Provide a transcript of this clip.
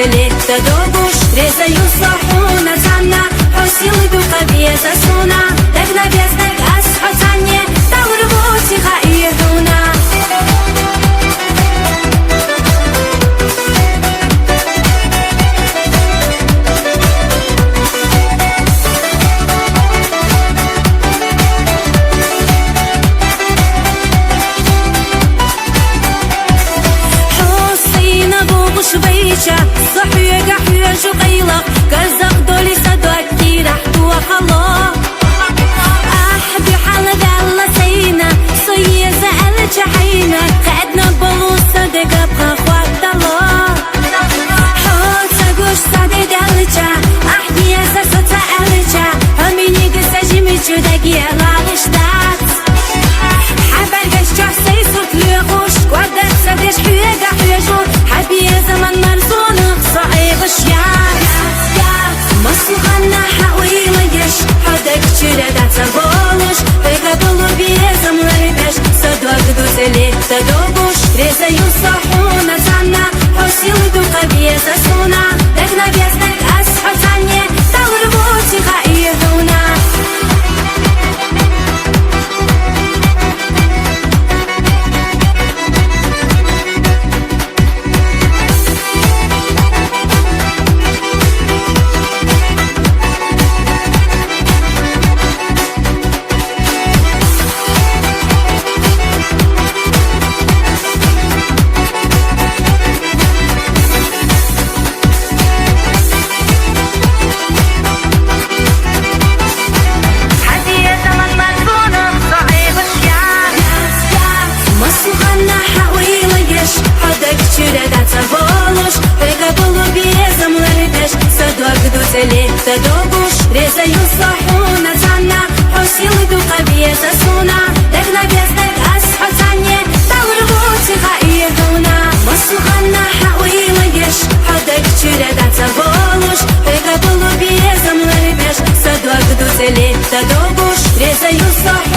ليت دوبوش ريزا يصحونا زعنا حسيل دوقبية زسونا دقنا بيزدك أسحو تانية دور بوتي غايهونا شبيشة صحية قحية شقيلة قزق دولي صدوكي رحت وخلا أحبي حالة دالة سينا صية سألت شحينا خدنا بلوصة دقا بخوات الله حوت ساقوش سعدي دالجا أحبي أساسة تألجا هميني قسا جيميشو دقيا لالشتات حبال قشجع سيسوك ليغوش قوادك سادش حية قحية جور حبي زمن مرزونك صعيب الشيار مصلغنا حويلة يش حدك جردة تبولش بقبلو بيزم لربش صدوك دوزلي تدوبوش ريزا يصحونا زعنا حسيل دوقبية زسونا دقنا بيزدك أسحو تانية دور بوتي غايهونا ليت دوبوش ريزا يصحونا زعنا حسيل دوقبية زسونا دقنا بيزدك أسحو تانية دور بوتي غايهونا مصلغنا حويلة يش حدك جردة تبولش بقبلو بيزم لربش صدوك دوزلي تدوبوش ريزا يصحونا